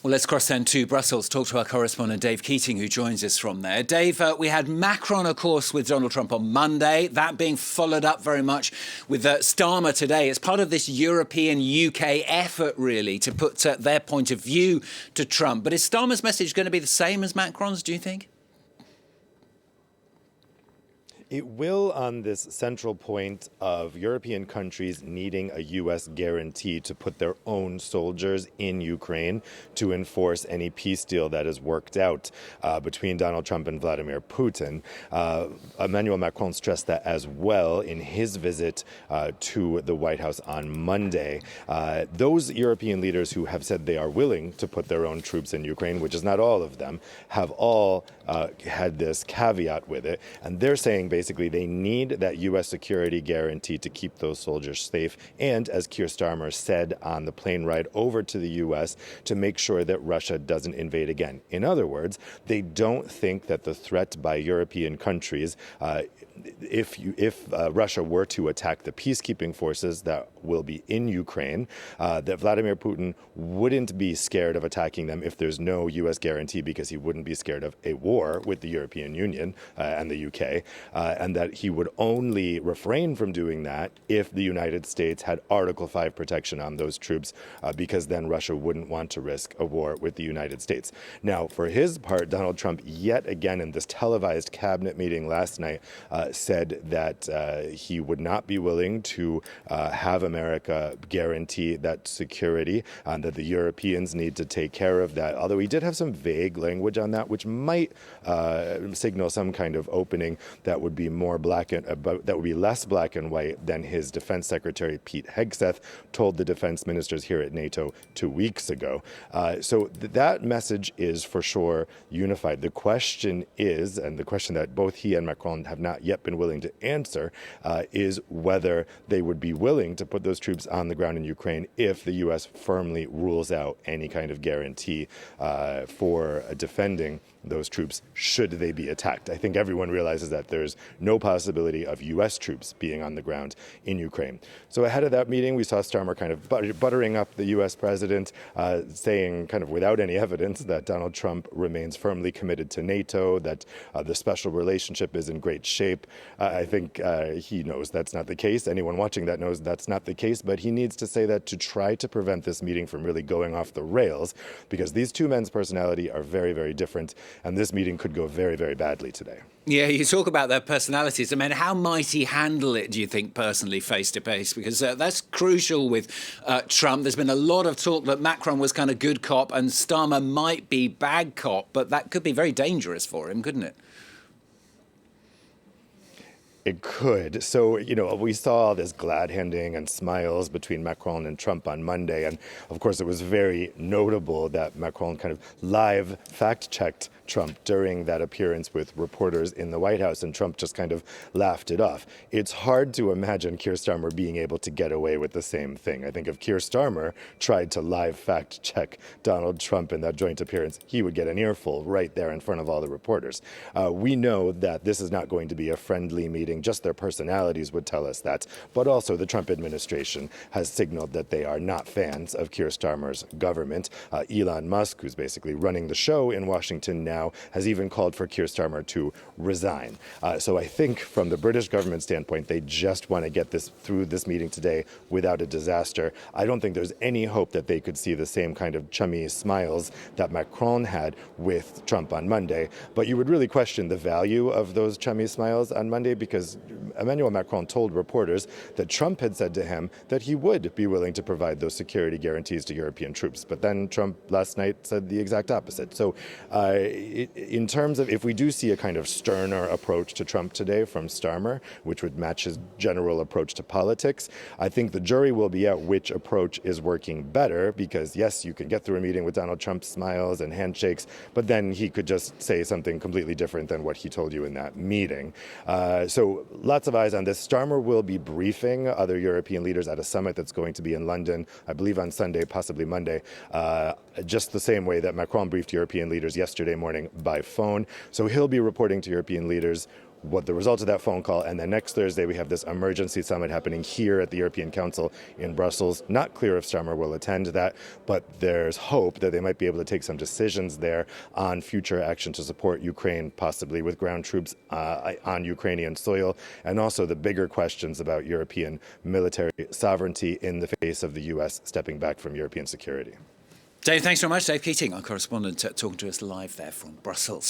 Well, let's cross then to Brussels, talk to our correspondent Dave Keating, who joins us from there. Dave, we had Macron, of course, with Donald Trump on Monday, that being followed up very much with Starmer today. It's part of this European-UK effort, really, to put their point of view to Trump. But is Starmer's message going to be the same as Macron's, do you think? It will on this central point of European countries needing a U.S. guarantee to put their own soldiers in Ukraine to enforce any peace deal that is worked out between Donald Trump and Vladimir Putin. Emmanuel Macron stressed that as well in his visit to the White House on Monday. Those European leaders who have said they are willing to put their own troops in Ukraine, which is not all of them, have all had this caveat with it. And they're saying basically they need that U.S. security guarantee to keep those soldiers safe. And as Keir Starmer said on the plane ride over to the U.S., to make sure that Russia doesn't invade again. In other words, they don't think that the threat by European countries, if Russia were to attack the peacekeeping forces that will be in Ukraine, that Vladimir Putin wouldn't be scared of attacking them if there's no U.S. guarantee, because he wouldn't be scared of a war with the European Union and the UK, and that he would only refrain from doing that if the United States had Article 5 protection on those troops, because then Russia wouldn't want to risk a war with the United States. Now, for his part, Donald Trump, yet again in this televised cabinet meeting last night, said that he would not be willing to have America guarantee that security, and that the Europeans need to take care of that. Although he did have some vague language on that, which might signal some kind of opening that would be more that would be less black and white than his defense secretary Pete Hegseth told the defense ministers here at NATO 2 weeks ago. So that message is for sure unified. The question is, and the question that both he and Macron have not yet been willing to answer, is whether they would be willing to put those troops on the ground in Ukraine if the U.S. firmly rules out any kind of guarantee for defending those troops should they be attacked. I think everyone realizes that there's no possibility of U.S. troops being on the ground in Ukraine. So ahead of that meeting, we saw Starmer kind of buttering up the U.S. president, saying kind of without any evidence that Donald Trump remains firmly committed to NATO, that the special relationship is in great shape. I think he knows that's not the case. Anyone watching that knows that's not the case, but he needs to say that to try to prevent this meeting from really going off the rails, because these two men's personality are very, very different. And this meeting could go very, very badly today. Yeah, you talk about their personalities. I mean, how might he handle it, do you think, personally, face-to-face? Because that's crucial with Trump. There's been a lot of talk that Macron was kind of good cop and Starmer might be bad cop, but that could be very dangerous for him, couldn't it? It could. So, we saw this glad handing and smiles between Macron and Trump on Monday. And of course, it was very notable that Macron kind of live fact-checked Trump during that appearance with reporters in the White House, and Trump just kind of laughed it off. It's hard to imagine Keir Starmer being able to get away with the same thing. I think if Keir Starmer tried to live fact-check Donald Trump in that joint appearance, he would get an earful right there in front of all the reporters. We know that this is not going to be a friendly meeting. Just their personalities would tell us that. But also the Trump administration has signaled that they are not fans of Keir Starmer's government. Elon Musk, who's basically running the show in Washington now, has even called for Keir Starmer to resign. So I think from the British government standpoint, they just want to get this through this meeting today without a disaster. I don't think there's any hope that they could see the same kind of chummy smiles that Macron had with Trump on Monday. But you would really question the value of those chummy smiles on Monday, because Emmanuel Macron told reporters that Trump had said to him that he would be willing to provide those security guarantees to European troops. But then Trump last night said the exact opposite. So in terms of, if we do see a kind of sterner approach to Trump today from Starmer, which would match his general approach to politics, I think the jury will be out which approach is working better, because yes, you can get through a meeting with Donald Trump's smiles and handshakes, but then he could just say something completely different than what he told you in that meeting. So lots of eyes on this. Starmer will be briefing other European leaders at a summit that's going to be in London, I believe on Sunday, possibly Monday, just the same way that Macron briefed European leaders yesterday morning by phone. So he'll be reporting to European leaders what the result of that phone call. And then next Thursday, we have this emergency summit happening here at the European Council in Brussels. Not clear if Starmer will attend that, but there's hope that they might be able to take some decisions there on future action to support Ukraine, possibly with ground troops on Ukrainian soil, and also the bigger questions about European military sovereignty in the face of the U.S. stepping back from European security. Dave, thanks very much. Dave Keating, our correspondent, talking to us live there from Brussels.